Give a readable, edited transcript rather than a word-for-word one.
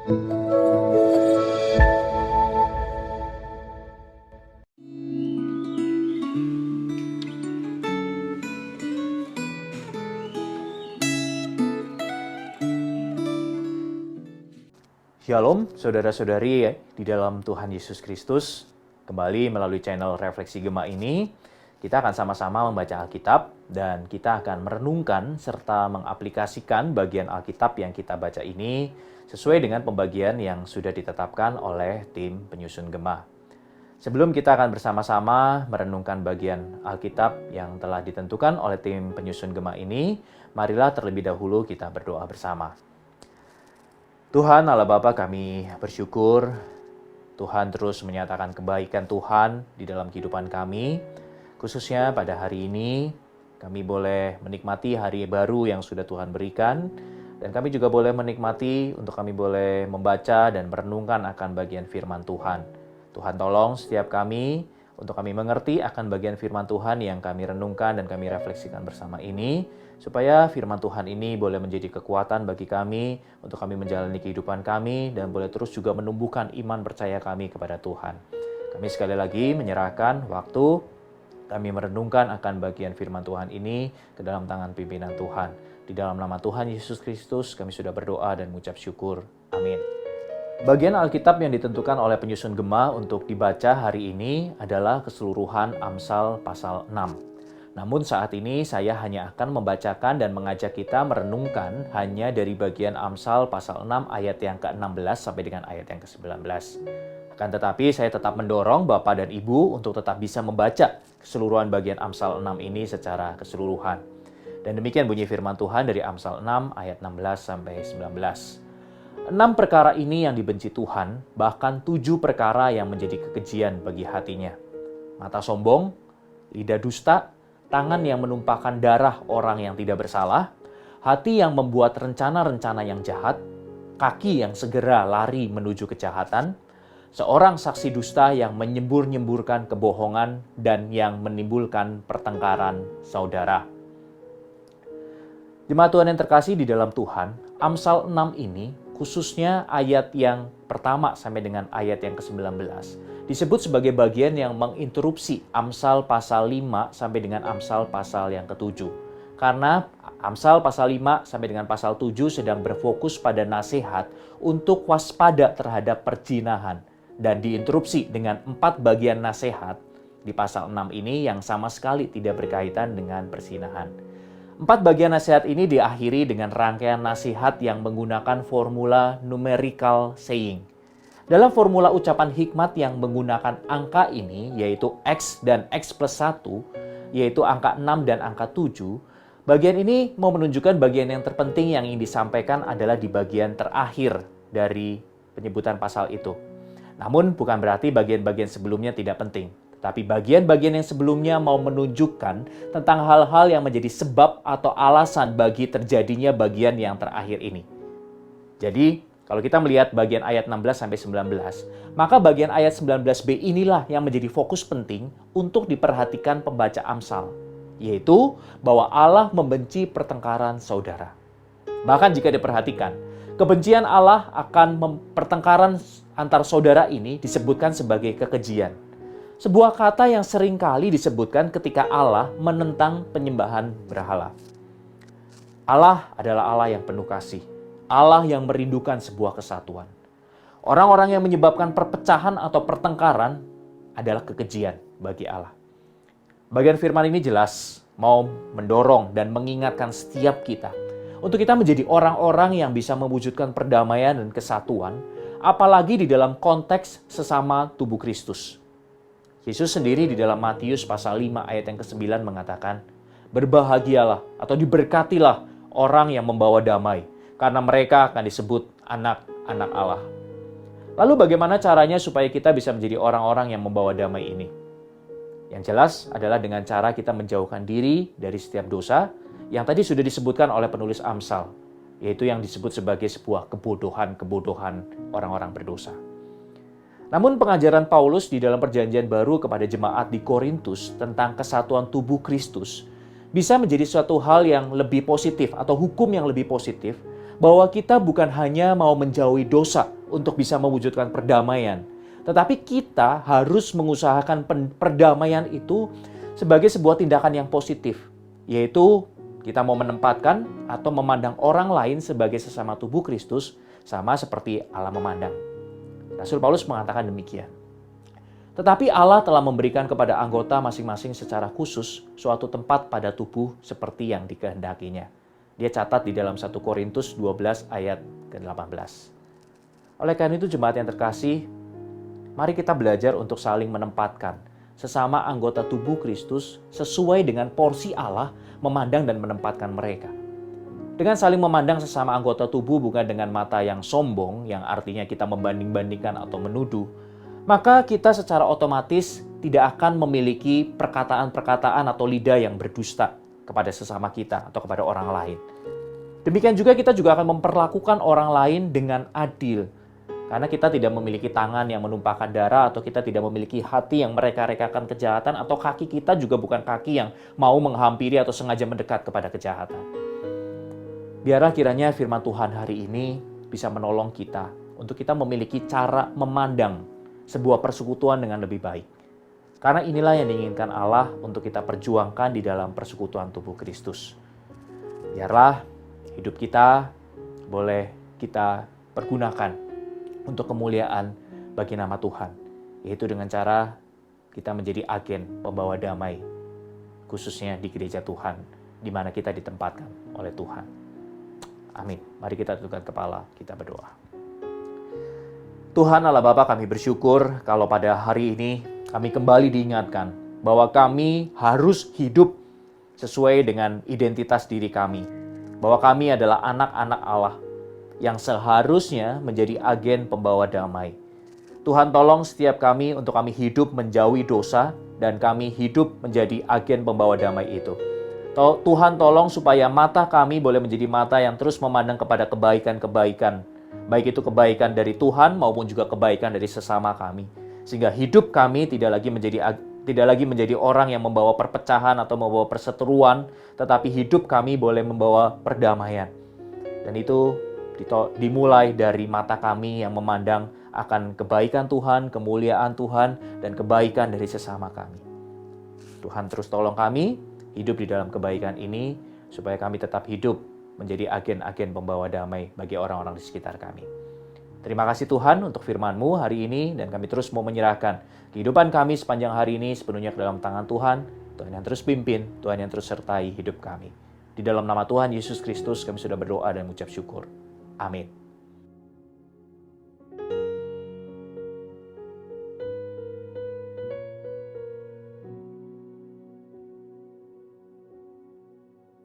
Shalom, saudara-saudari di dalam Tuhan Yesus Kristus. Kembali melalui channel Refleksi Gema ini, kita akan sama-sama membaca Alkitab dan kita akan merenungkan serta mengaplikasikan bagian Alkitab yang kita baca ini sesuai dengan pembagian yang sudah ditetapkan oleh tim penyusun Gema. Sebelum kita akan bersama-sama merenungkan bagian Alkitab yang telah ditentukan oleh tim penyusun Gema ini, marilah terlebih dahulu kita berdoa bersama. Tuhan Allah Bapa, kami bersyukur Tuhan terus menyatakan kebaikan Tuhan di dalam kehidupan kami. Khususnya pada hari ini kami boleh menikmati hari baru yang sudah Tuhan berikan. Dan kami juga boleh menikmati untuk kami boleh membaca dan merenungkan akan bagian firman Tuhan. Tuhan tolong setiap kami untuk kami mengerti akan bagian firman Tuhan yang kami renungkan dan kami refleksikan bersama ini. Supaya firman Tuhan ini boleh menjadi kekuatan bagi kami untuk kami menjalani kehidupan kami dan boleh terus juga menumbuhkan iman percaya kami kepada Tuhan. Kami sekali lagi menyerahkan waktu kami merenungkan akan bagian firman Tuhan ini ke dalam tangan pimpinan Tuhan. Di dalam nama Tuhan Yesus Kristus kami sudah berdoa dan mengucap syukur. Amin. Bagian Alkitab yang ditentukan oleh penyusun Gema untuk dibaca hari ini adalah keseluruhan Amsal pasal 6. Namun saat ini saya hanya akan membacakan dan mengajak kita merenungkan hanya dari bagian Amsal pasal 6 ayat yang ke-16 sampai dengan ayat yang ke-19. Akan tetapi saya tetap mendorong Bapak dan Ibu untuk tetap bisa membaca keseluruhan bagian Amsal 6 ini secara keseluruhan. Dan demikian bunyi firman Tuhan dari Amsal 6 ayat 16 sampai 19. 6 perkara ini yang dibenci Tuhan, bahkan 7 perkara yang menjadi kekejian bagi hatinya. Mata sombong, lidah dusta, tangan yang menumpahkan darah orang yang tidak bersalah, hati yang membuat rencana-rencana yang jahat, kaki yang segera lari menuju kejahatan, seorang saksi dusta yang menyembur-nyemburkan kebohongan dan yang menimbulkan pertengkaran saudara. Jemaat Tuhan yang terkasih di dalam Tuhan, Amsal 6 ini, khususnya ayat yang pertama sampai dengan ayat yang ke-19, disebut sebagai bagian yang menginterupsi Amsal pasal 5 sampai dengan Amsal pasal yang ke-7. Karena Amsal pasal 5 sampai dengan pasal 7 sedang berfokus pada nasihat untuk waspada terhadap perzinahan. Dan diinterupsi dengan 4 bagian nasihat di pasal 6 ini yang sama sekali tidak berkaitan dengan perzinahan. 4 bagian nasihat ini diakhiri dengan rangkaian nasihat yang menggunakan formula numerical saying. Dalam formula ucapan hikmat yang menggunakan angka ini, yaitu X dan X plus 1, yaitu angka 6 dan angka 7, bagian ini mau menunjukkan bagian yang terpenting yang ingin disampaikan adalah di bagian terakhir dari penyebutan pasal itu. Namun bukan berarti bagian-bagian sebelumnya tidak penting. Tapi bagian-bagian yang sebelumnya mau menunjukkan tentang hal-hal yang menjadi sebab atau alasan bagi terjadinya bagian yang terakhir ini. Jadi, kalau kita melihat bagian ayat 16-19, maka bagian ayat 19b inilah yang menjadi fokus penting untuk diperhatikan pembaca Amsal, yaitu bahwa Allah membenci pertengkaran saudara. Bahkan jika diperhatikan, kebencian Allah akan pertengkaran antar saudara ini disebutkan sebagai kekejian. Sebuah kata yang seringkali disebutkan ketika Allah menentang penyembahan berhala. Allah adalah Allah yang penuh kasih. Allah yang merindukan sebuah kesatuan. Orang-orang yang menyebabkan perpecahan atau pertengkaran adalah kekejian bagi Allah. Bagian firman ini jelas mau mendorong dan mengingatkan setiap kita untuk kita menjadi orang-orang yang bisa mewujudkan perdamaian dan kesatuan, apalagi di dalam konteks sesama tubuh Kristus. Yesus sendiri di dalam Matius pasal 5 ayat yang ke-9 mengatakan, "Berbahagialah atau diberkatilah orang yang membawa damai, karena mereka akan disebut anak-anak Allah." Lalu bagaimana caranya supaya kita bisa menjadi orang-orang yang membawa damai ini? Yang jelas adalah dengan cara kita menjauhkan diri dari setiap dosa yang tadi sudah disebutkan oleh penulis Amsal, yaitu yang disebut sebagai sebuah kebodohan orang-orang berdosa. Namun pengajaran Paulus di dalam perjanjian baru kepada jemaat di Korintus tentang kesatuan tubuh Kristus bisa menjadi suatu hal yang lebih positif atau hukum yang lebih positif bahwa kita bukan hanya mau menjauhi dosa untuk bisa mewujudkan perdamaian, tetapi kita harus mengusahakan perdamaian itu sebagai sebuah tindakan yang positif, yaitu kita mau menempatkan atau memandang orang lain sebagai sesama tubuh Kristus, sama seperti Allah memandang. Rasul Paulus mengatakan demikian. Tetapi Allah telah memberikan kepada anggota masing-masing secara khusus suatu tempat pada tubuh seperti yang dikehendakinya. Dia catat di dalam 1 Korintus 12 ayat ke-18. Oleh karena itu jemaat yang terkasih, mari kita belajar untuk saling menempatkan sesama anggota tubuh Kristus sesuai dengan porsi Allah memandang dan menempatkan mereka. Dengan saling memandang sesama anggota tubuh bukan dengan mata yang sombong, yang artinya kita membanding-bandingkan atau menuduh, maka kita secara otomatis tidak akan memiliki perkataan-perkataan atau lidah yang berdusta kepada sesama kita atau kepada orang lain. Demikian juga kita juga akan memperlakukan orang lain dengan adil. Karena kita tidak memiliki tangan yang menumpahkan darah atau kita tidak memiliki hati yang mereka-rekakan kejahatan atau kaki kita juga bukan kaki yang mau menghampiri atau sengaja mendekat kepada kejahatan. Biarlah kiranya firman Tuhan hari ini bisa menolong kita untuk kita memiliki cara memandang sebuah persekutuan dengan lebih baik. Karena inilah yang diinginkan Allah untuk kita perjuangkan di dalam persekutuan tubuh Kristus. Biarlah hidup kita boleh kita pergunakan untuk kemuliaan bagi nama Tuhan, yaitu dengan cara kita menjadi agen pembawa damai, khususnya di gereja Tuhan, di mana kita ditempatkan oleh Tuhan. Amin. Mari kita tundukkan kepala, kita berdoa. Tuhan Allah Bapa, kami bersyukur kalau pada hari ini kami kembali diingatkan bahwa kami harus hidup sesuai dengan identitas diri kami. Bahwa kami adalah anak-anak Allah yang seharusnya menjadi agen pembawa damai. Tuhan tolong setiap kami untuk kami hidup menjauhi dosa dan kami hidup menjadi agen pembawa damai itu. Tuhan tolong supaya mata kami boleh menjadi mata yang terus memandang kepada kebaikan-kebaikan. Baik itu kebaikan dari Tuhan maupun juga kebaikan dari sesama kami. Sehingga hidup kami tidak lagi menjadi orang yang membawa perpecahan atau membawa perseteruan, tetapi hidup kami boleh membawa perdamaian. Dan itu dimulai dari mata kami yang memandang akan kebaikan Tuhan, kemuliaan Tuhan, dan kebaikan dari sesama kami. Tuhan terus tolong kami hidup di dalam kebaikan ini, supaya kami tetap hidup menjadi agen-agen pembawa damai bagi orang-orang di sekitar kami. Terima kasih Tuhan untuk firman-Mu hari ini, dan kami terus mau menyerahkan kehidupan kami sepanjang hari ini sepenuhnya ke dalam tangan Tuhan. Tuhan yang terus pimpin, Tuhan yang terus sertai hidup kami. Di dalam nama Tuhan Yesus Kristus kami sudah berdoa dan mengucap syukur. Amin.